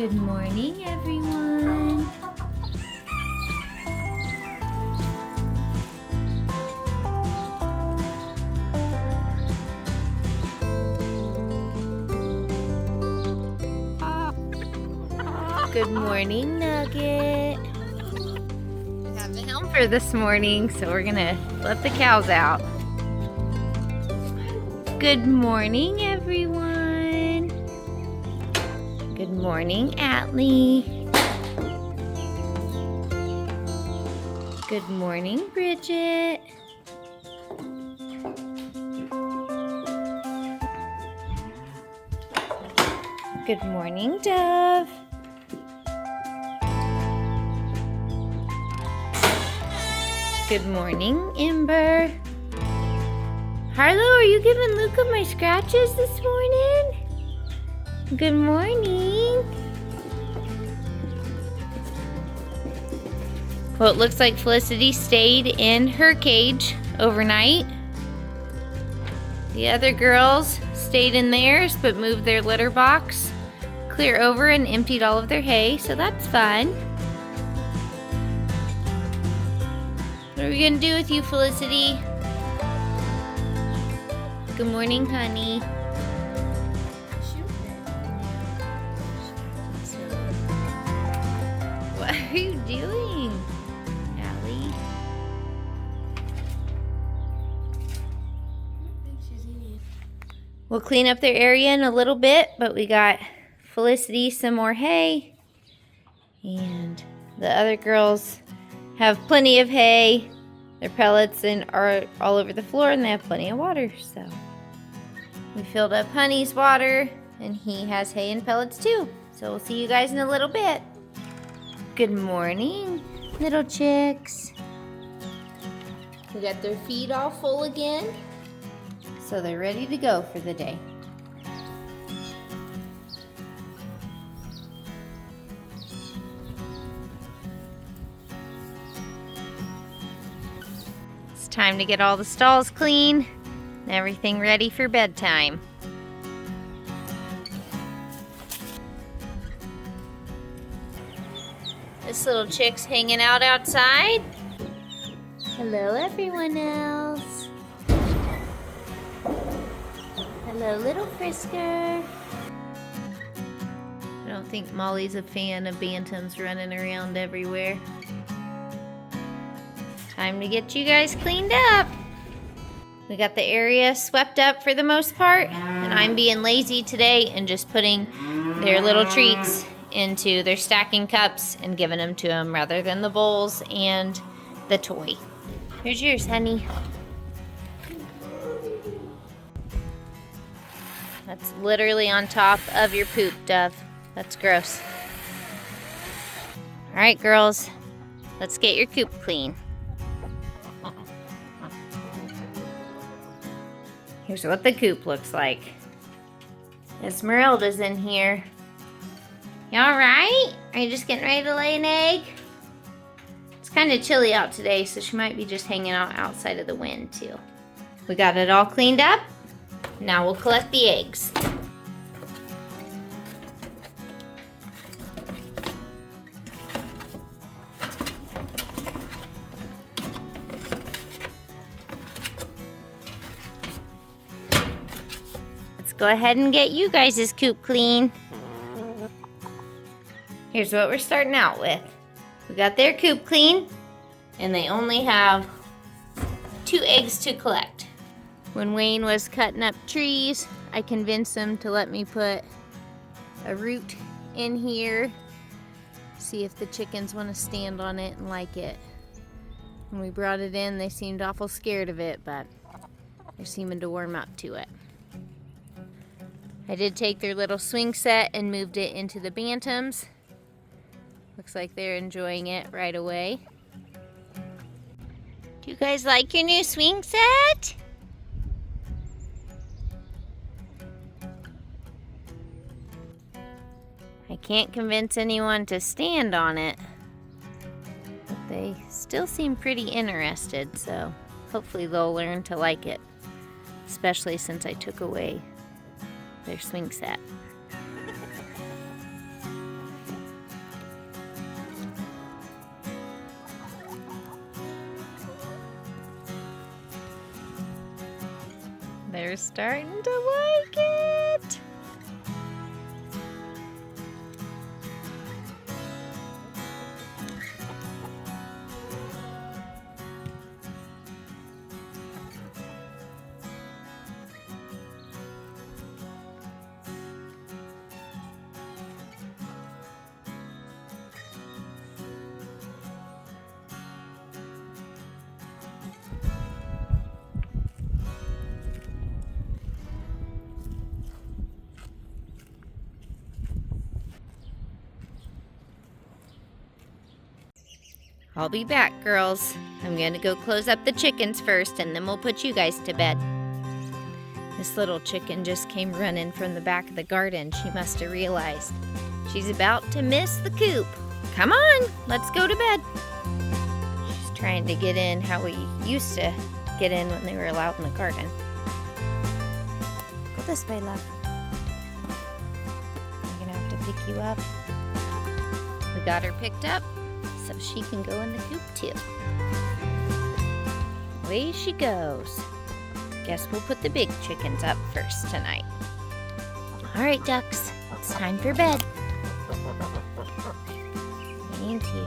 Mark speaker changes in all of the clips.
Speaker 1: Good morning, everyone. Good morning, Nugget. We have the helper this morning, so we're gonna let the cows out. Good morning, everyone. Good morning, Atlee. Good morning, Bridget. Good morning, Dove. Good morning, Ember. Harlow, are you giving Luca my scratches this morning? Good morning. Well, it looks like Felicity stayed in her cage overnight. The other girls stayed in theirs but moved their litter box clear over and emptied all of their hay, so that's fun. What are we gonna do with you, Felicity? Good morning, honey. What are you doing, Allie? We'll clean up their area in a little bit, but we got Felicity some more hay, and the other girls have plenty of hay. Their pellets are all over the floor, and they have plenty of water. So we filled up Honey's water, and he has hay and pellets too. So we'll see you guys in a little bit. Good morning, little chicks. We got their feed all full again, so they're ready to go for the day. Time to get all the stalls clean and everything ready for bedtime. This little chick's hanging out outside. Hello, everyone else. Hello, little Frisker. I don't think Molly's a fan of bantams running around everywhere. Time to get you guys cleaned up. We got the area swept up for the most part, and I'm being lazy today and just putting their little treats into their stacking cups and giving them to them rather than the bowls and the toy. Here's yours, honey. That's literally on top of your poop, Dove. That's gross. All right, girls, let's get your coop clean. Here's what the coop looks like. Esmeralda's in here. You all right? Are you just getting ready to lay an egg? It's kind of chilly out today, so she might be just hanging out outside of the wind too. We got it all cleaned up. Now we'll collect the eggs. Go ahead and get you guys' coop clean. Here's what we're starting out with. We got their coop clean, and they only have 2 eggs to collect. When Wayne was cutting up trees, I convinced him to let me put a root in here. See if the chickens want to stand on it and like it. When we brought it in, they seemed awful scared of it, but they're seeming to warm up to it. I did take their little swing set and moved it into the bantams. Looks like they're enjoying it right away. Do you guys like your new swing set? I can't convince anyone to stand on it, but they still seem pretty interested, so hopefully they'll learn to like it, especially since I took away their swing set. They're starting to like it. I'll be back, girls. I'm gonna go close up the chickens first, and then we'll put you guys to bed. This little chicken just came running from the back of the garden. She must have realized she's about to miss the coop. Come on, let's go to bed. She's trying to get in how we used to get in when they were allowed in the garden. Go this way, love. I'm gonna have to pick you up. We got her picked up so she can go in the coop too. Away she goes. Guess we'll put the big chickens up first tonight. All right, ducks, it's time for bed. And here.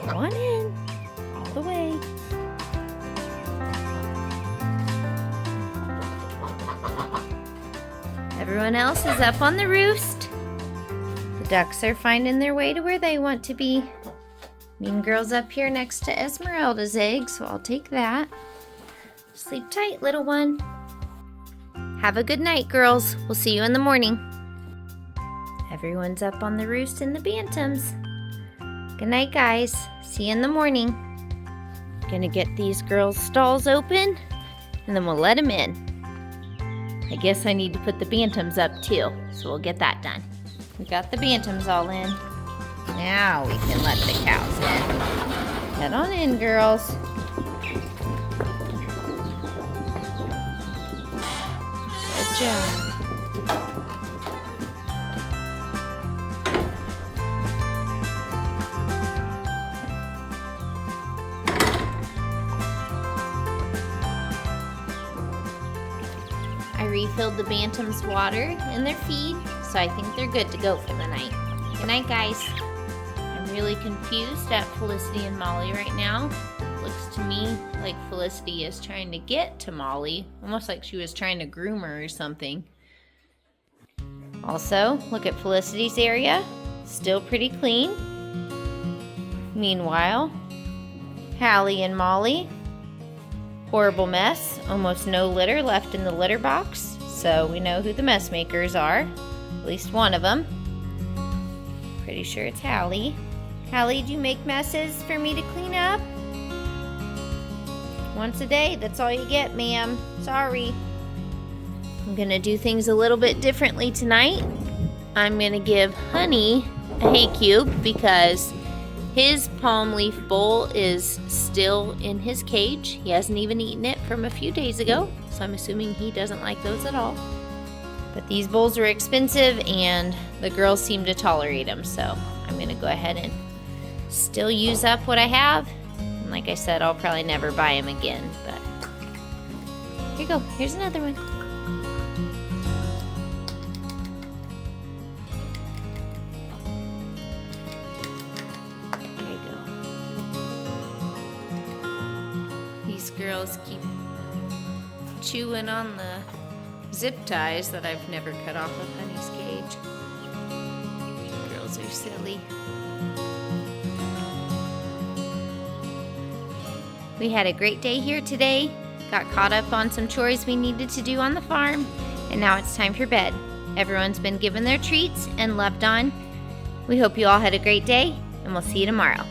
Speaker 1: Come on in, all the way. Everyone else is up on the roost. The ducks are finding their way to where they want to be. Mean Girl's up here next to Esmeralda's egg, so I'll take that. Sleep tight, little one. Have a good night, girls. We'll see you in the morning. Everyone's up on the roost in the bantams. Good night, guys. See you in the morning. Gonna get these girls' stalls open, and then we'll let them in. I guess I need to put the bantams up too, so we'll get that done. We got the bantams all in. Now we can let the cows in. Head on in, girls. Good job. I refilled the bantams' water and their feed, so I think they're good to go for the night. Good night, guys. I'm really confused at Felicity and Molly right now. Looks to me like Felicity is trying to get to Molly, almost like she was trying to groom her or something. Also, look at Felicity's area, still pretty clean. Meanwhile, Hallie and Molly, horrible mess, almost no litter left in the litter box, so we know who the mess makers are, at least one of them. Pretty sure it's Hallie. Hallie, do you make messes for me to clean up? Once a day, that's all you get, ma'am. Sorry. I'm gonna do things a little bit differently tonight. I'm gonna give Honey a hay cube because his palm leaf bowl is still in his cage. He hasn't even eaten it from a few days ago, so I'm assuming he doesn't like those at all. But these bowls are expensive and the girls seem to tolerate them, so I'm gonna go ahead and still use up what I have. And like I said, I'll probably never buy them again, but here you go. Here's another one. Girls keep chewing on the zip ties that I've never cut off of Honey's cage. Girls are silly. We had a great day here today. Got caught up on some chores we needed to do on the farm, and now it's time for bed. Everyone's been given their treats and loved on. We hope you all had a great day, and we'll see you tomorrow.